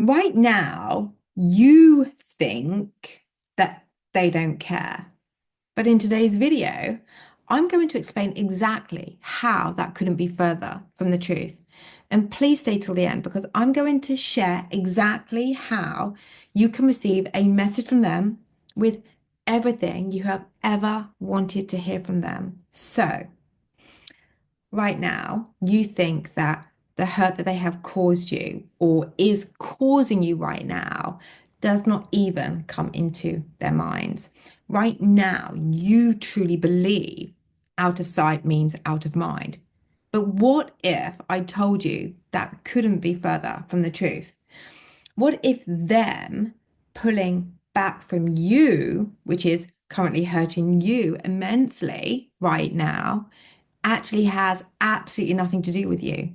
Right now, you think that they don't care. But in today's video, I'm going to explain exactly how that couldn't be further from the truth. And please stay till the end because I'm going to share exactly how you can receive a message from them with everything you have ever wanted to hear from them. So, right now, you think that the hurt that they have caused you or is causing you right now does not even come into their minds. Right now, you truly believe out of sight means out of mind. But what if I told you that couldn't be further from the truth? What if them pulling back from you, which is currently hurting you immensely right now, actually has absolutely nothing to do with you?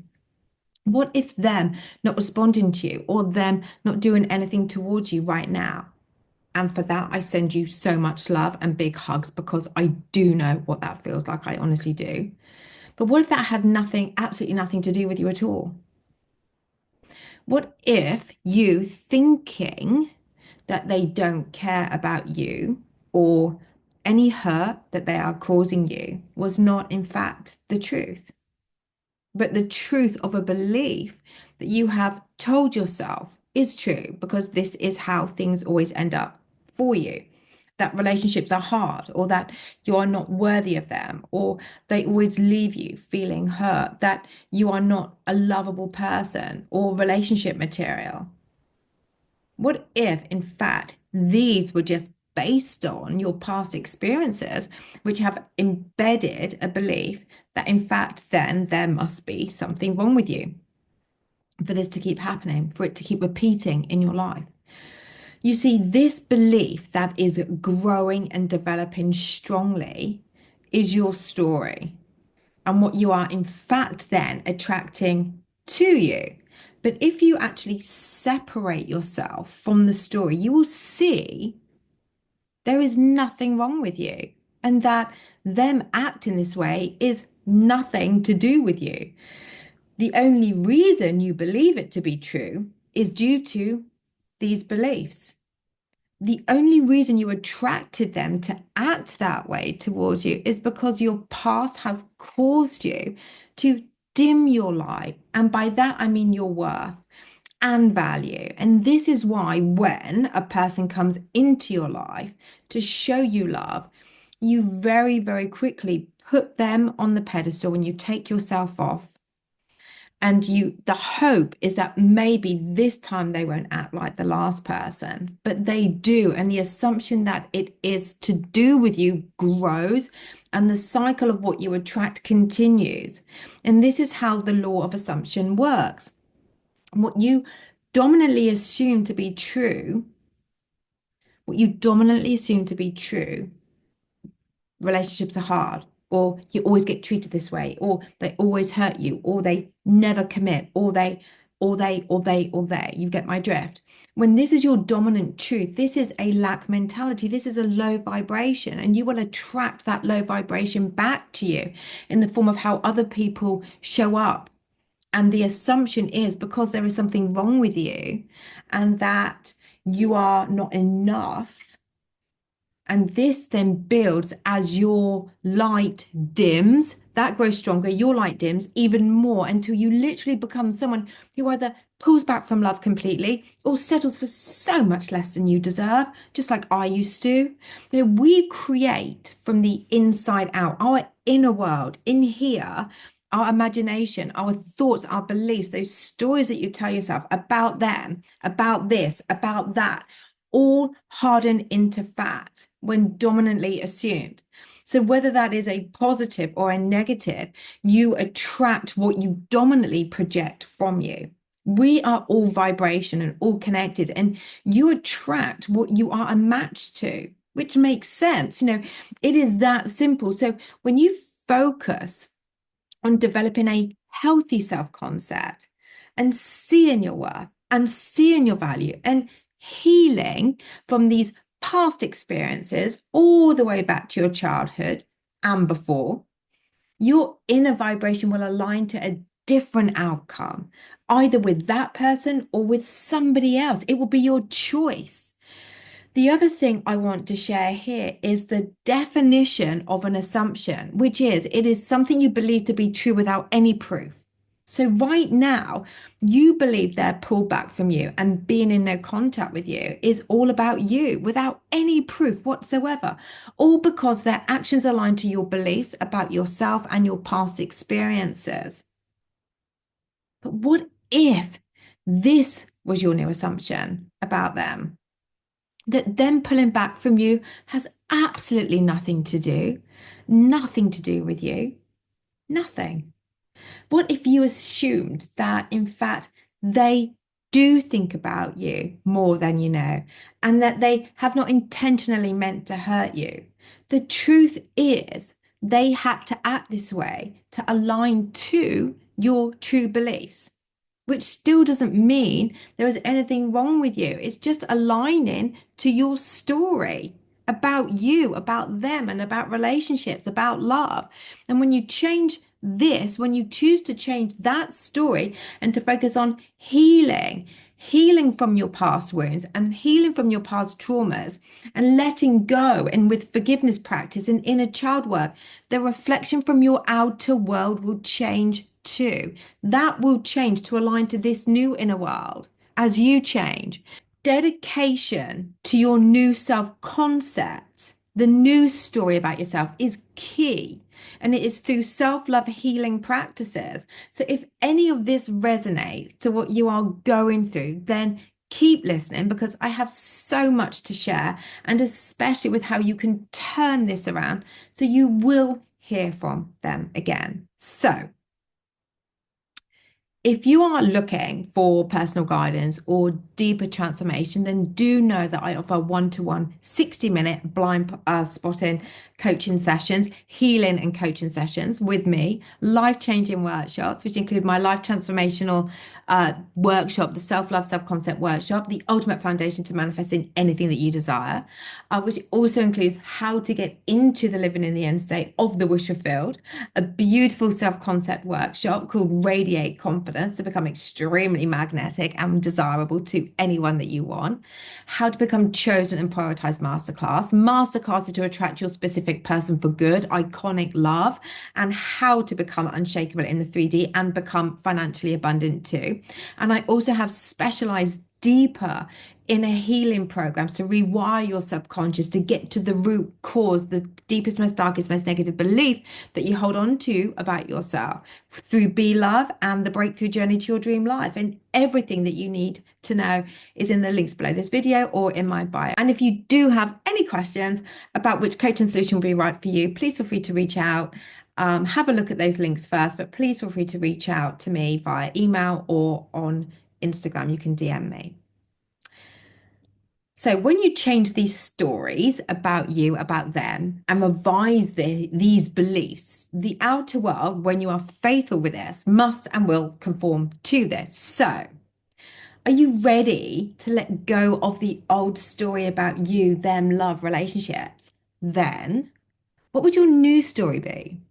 What if them not responding to you or them not doing anything towards you right now? And for that, I send you so much love and big hugs because I do know what that feels like. I honestly do. But what if that had nothing, absolutely nothing to do with you at all? What if you thinking that they don't care about you or any hurt that they are causing you was not, in fact, the truth? But the truth of a belief that you have told yourself is true because this is how things always end up for you. That relationships are hard, or that you are not worthy of them, or they always leave you feeling hurt, that you are not a lovable person or relationship material. What if, in fact, these were just based on your past experiences, which have embedded a belief that, in fact, then there must be something wrong with you for this to keep happening, for it to keep repeating in your life? You see, this belief that is growing and developing strongly is your story and what you are, in fact, then attracting to you. But if you actually separate yourself from the story, you will see there is nothing wrong with you and that them acting this way is nothing to do with you. The only reason you believe it to be true is due to these beliefs. The only reason you attracted them to act that way towards you is because your past has caused you to dim your light. And by that, I mean your worth and value. And this is why when a person comes into your life to show you love, you very, very quickly put them on the pedestal and you take yourself off. And the hope is that maybe this time they won't act like the last person, but they do. And the assumption that it is to do with you grows, and the cycle of what you attract continues. And this is how the law of assumption works. What you dominantly assume to be true, what you dominantly assume to be true, relationships are hard, or you always get treated this way, or they always hurt you, or they never commit, or they, you get my drift. When this is your dominant truth, this is a lack mentality, this is a low vibration, and you will attract that low vibration back to you in the form of how other people show up. And the assumption is because there is something wrong with you and that you are not enough. And this then builds as your light dims, that grows stronger, your light dims even more until you literally become someone who either pulls back from love completely or settles for so much less than you deserve, just like I used to. We create from the inside out, our inner world in here. Our imagination, our thoughts, our beliefs, those stories that you tell yourself about them, about this, about that, all harden into fact when dominantly assumed. So, whether that is a positive or a negative, you attract what you dominantly project from you. We are all vibration and all connected, and you attract what you are a match to, which makes sense. It is that simple. So, when you focus on developing a healthy self concept and seeing your worth and seeing your value and healing from these past experiences all the way back to your childhood and before, your inner vibration will align to a different outcome, either with that person or with somebody else. It will be your choice. The other thing I want to share here is the definition of an assumption, which is it is something you believe to be true without any proof. So, right now, you believe their pullback from you and being in no contact with you is all about you without any proof whatsoever, all because their actions align to your beliefs about yourself and your past experiences. But what if this was your new assumption about them? That them pulling back from you has absolutely nothing to do with you, nothing. What if you assumed that, in fact, they do think about you more than you know, and that they have not intentionally meant to hurt you? The truth is, they had to act this way to align to your true beliefs, which still doesn't mean there is anything wrong with you. It's just aligning to your story about you, about them, and about relationships, about love. And when you change this, when you choose to change that story and to focus on healing from your past wounds and healing from your past traumas and letting go, and with forgiveness practice and inner child work, the reflection from your outer world will change too. That will change to align to this new inner world as you change. Dedication to your new self concept, the new story about yourself is key. And it is through self love healing practices. So, if any of this resonates to what you are going through, then keep listening because I have so much to share, and especially with how you can turn this around so you will hear from them again. So, if you are looking for personal guidance or deeper transformation, then do know that I offer one-to-one 60-minute blind spotting coaching sessions, healing and coaching sessions with me, life-changing workshops, which include my life transformational workshop, the self-love, self-concept workshop, the ultimate foundation to manifesting anything that you desire, which also includes how to get into the living in the end state of the wish fulfilled, a beautiful self-concept workshop called Radiate Confidence to become extremely magnetic and desirable to anyone that you want, how to become chosen and prioritized masterclasses to attract your specific person for good, iconic love, and how to become unshakable in the 3D and become financially abundant too. And I also have specialized deeper inner healing programs to rewire your subconscious to get to the root cause, the deepest, most darkest, most negative belief that you hold on to about yourself through Be Love and the breakthrough journey to your dream life. And everything that you need to know is in the links below this video or in my bio. And if you do have any questions about which coaching solution will be right for you, please feel free to reach out. Have a look at those links first, but please feel free to reach out to me via email or on Instagram. You can DM me. So when you change these stories about you, about them, and revise these beliefs, the outer world, when you are faithful with this, must and will conform to this. So are you ready to let go of the old story about you, them, love, relationships? Then what would your new story be?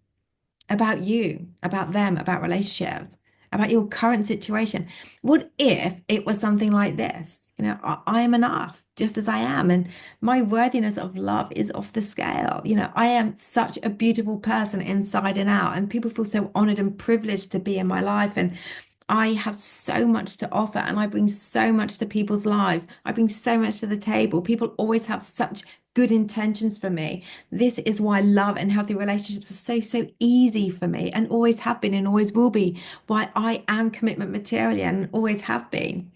About you, about them, about relationships, about your current situation. What if it was something like this? I am enough just as I am, and my worthiness of love is off the scale. I am such a beautiful person inside and out, and people feel so honored and privileged to be in my life. And I have so much to offer, and I bring so much to people's lives. I bring so much to the table. People always have such good intentions for me. This is why love and healthy relationships are so easy for me, and always have been and always will be. Why I am commitment material and always have been.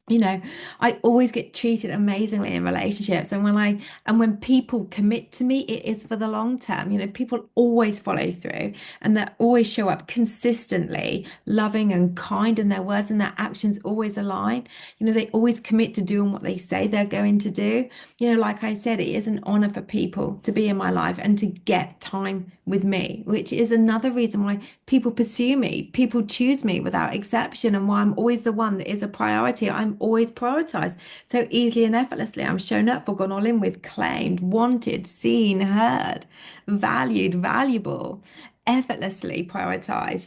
I always get treated amazingly in relationships. And when people commit to me, it is for the long term. People always follow through, and they always show up consistently, loving and kind, and their words and their actions always align. They always commit to doing what they say they're going to do. Like I said, it is an honor for people to be in my life and to get time with me, which is another reason why people pursue me, people choose me without exception, and why I'm always the one that is a priority. I'm always prioritized so easily and effortlessly. I'm shown up for, gone all in with, claimed, wanted, seen, heard, valued, valuable. effortlessly prioritize,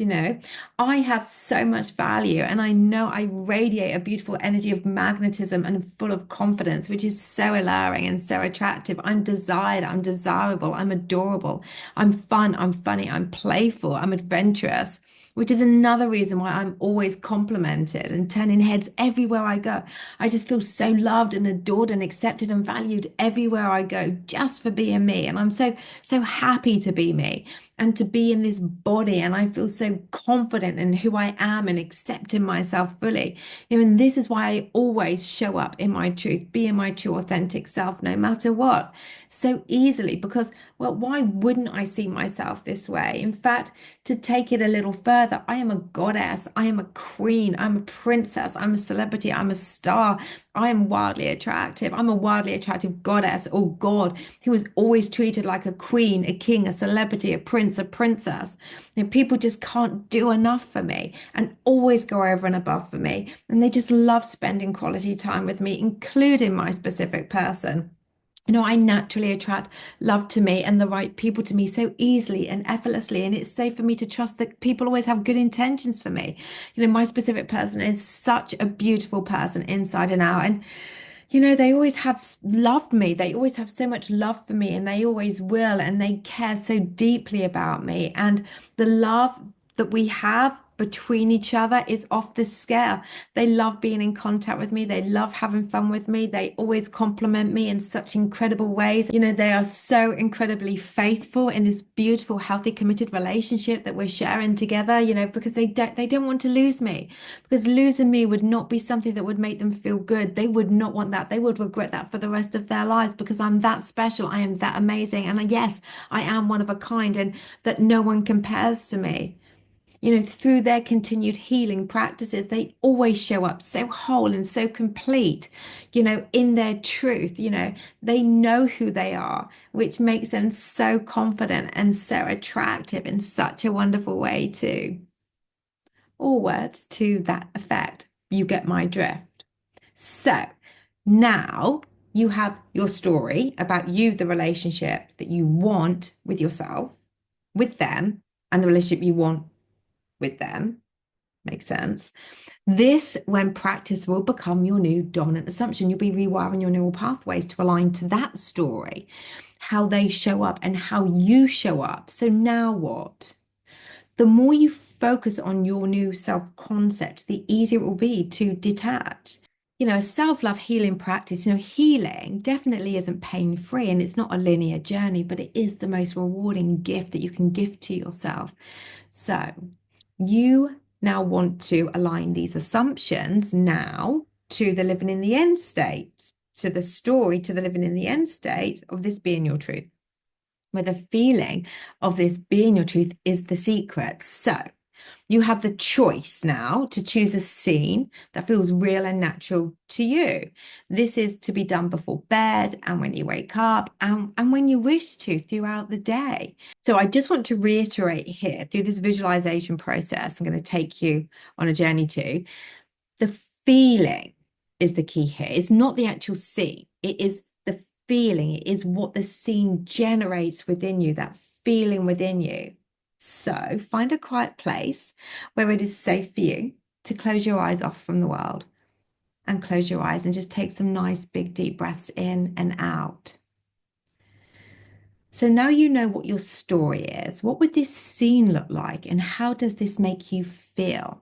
I have so much value and I know I radiate a beautiful energy of magnetism and full of confidence, which is so alluring and so attractive. I'm desired, I'm desirable, I'm adorable, I'm fun, I'm funny, I'm playful, I'm adventurous, which is another reason why I'm always complimented and turning heads everywhere I go. I just feel so loved and adored and accepted and valued everywhere I go just for being me. And I'm so happy to be me and to be in this body. And I feel so confident in who I am and accepting myself fully. And this is why I always show up in my truth, be in my true authentic self, no matter what, so easily. Because, well, why wouldn't I see myself this way? In fact, to take it a little further, I am a goddess, I am a queen, I'm a princess, I'm a celebrity, I'm a star, I am wildly attractive. I'm a wildly attractive goddess or god who was always treated like a queen, a king, a celebrity, a prince, a princess. People just can't do enough for me and always go over and above for me. And they just love spending quality time with me, including my specific person. I naturally attract love to me and the right people to me so easily and effortlessly. And it's safe for me to trust that people always have good intentions for me. My specific person is such a beautiful person inside and out. And they always have loved me. They always have so much love for me, and they always will. And they care so deeply about me. And the love that we have between each other is off the scale. They love being in contact with me. They love having fun with me. They always compliment me in such incredible ways. They are so incredibly faithful in this beautiful, healthy, committed relationship that we're sharing together, because they don't want to lose me. Because losing me would not be something that would make them feel good. They would not want that. They would regret that for the rest of their lives because I'm that special. I am that amazing. And yes, I am one of a kind and that no one compares to me. Through their continued healing practices, they always show up so whole and so complete, in their truth. They know who they are, which makes them so confident and so attractive in such a wonderful way, too. Or words to that effect. You get my drift. So now you have your story about you, the relationship that you want with yourself, with them, and the relationship you want with them. Makes sense. This, when practice, will become your new dominant assumption. You'll be rewiring your neural pathways to align to that story, how they show up and how you show up. So now what? The more you focus on your new self-concept, the easier it will be to detach. A self-love healing practice, healing definitely isn't pain-free and it's not a linear journey, but it is the most rewarding gift that you can give to yourself. So you now want to align these assumptions now to the living in the end state, to the story, to the living in the end state of this being your truth, where the feeling of this being your truth is the secret. So you have the choice now to choose a scene that feels real and natural to you. This is to be done before bed and when you wake up and when you wish to throughout the day. So I just want to reiterate here through this visualization process, I'm going to take you on a journey to the feeling is the key here. It's not the actual scene. It is the feeling. It is what the scene generates within you, that feeling within you. So find a quiet place where it is safe for you to close your eyes off from the world and close your eyes and just take some nice big deep breaths in and out. So now you know what your story is. What would this scene look like and how does this make you feel?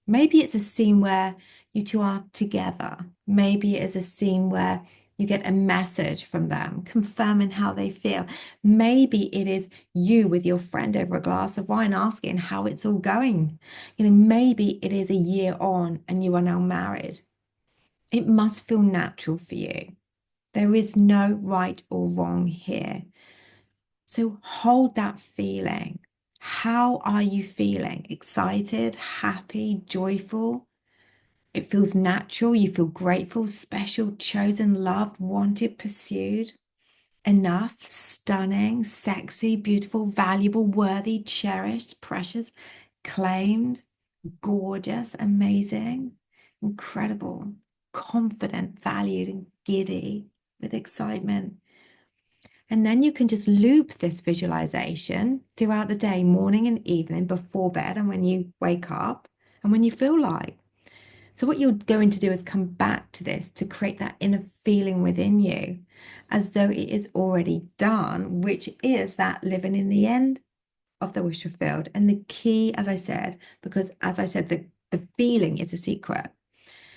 Maybe it's a scene where you two are together. Maybe it is a scene where you get a message from them confirming how they feel. Maybe it is you with your friend over a glass of wine asking how it's all going. Maybe it is a year on and you are now married. It must feel natural for you. There is no right or wrong here. So hold that feeling. How are you feeling? Excited, happy, joyful? It feels natural. You feel grateful, special, chosen, loved, wanted, pursued. Enough, stunning, sexy, beautiful, valuable, worthy, cherished, precious, claimed, gorgeous, amazing, incredible, confident, valued, and giddy with excitement. And then you can just loop this visualization throughout the day, morning and evening, before bed, and when you wake up and when you feel like. So, what you're going to do is come back to this to create that inner feeling within you as though it is already done, which is that living in the end of the wish fulfilled. And the key, as I said, because as I said, the feeling is a secret.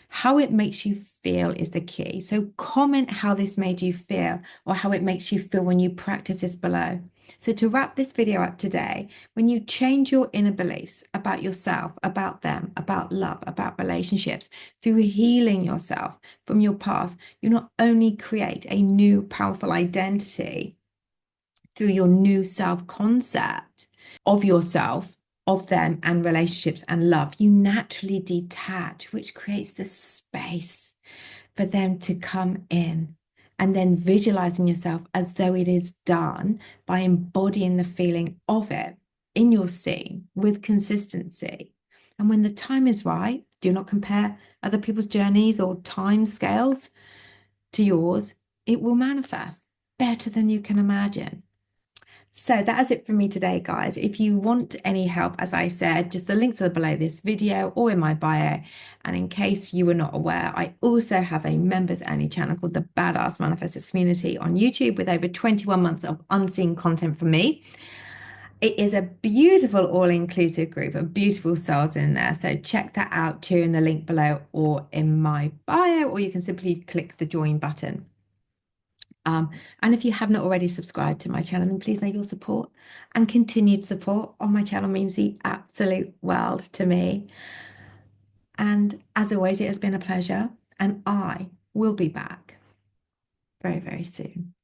How it makes you feel is the key. So comment how this made you feel or how it makes you feel when you practice this below. So to wrap this video up today, when you change your inner beliefs about yourself, about them, about love, about relationships, through healing yourself from your past, you not only create a new powerful identity through your new self-concept of yourself, of them, and relationships and love, you naturally detach, which creates the space for them to come in. And then visualizing yourself as though it is done by embodying the feeling of it in your scene with consistency. And when the time is right, do not compare other people's journeys or time scales to yours. It will manifest better than you can imagine. So that is it for me today, guys. If you want any help, as I said, just the links are below this video or in my bio. And in case you were not aware, I also have a members only channel called the Badass Manifestors Community on YouTube with over 21 months of unseen content from me. It is a beautiful all-inclusive group of beautiful souls in there. So check that out too in the link below or in my bio, or you can simply click the join button. And if you have not already subscribed to my channel, then please know your support and continued support on my channel means the absolute world to me. And as always, it has been a pleasure, and I will be back very, very soon.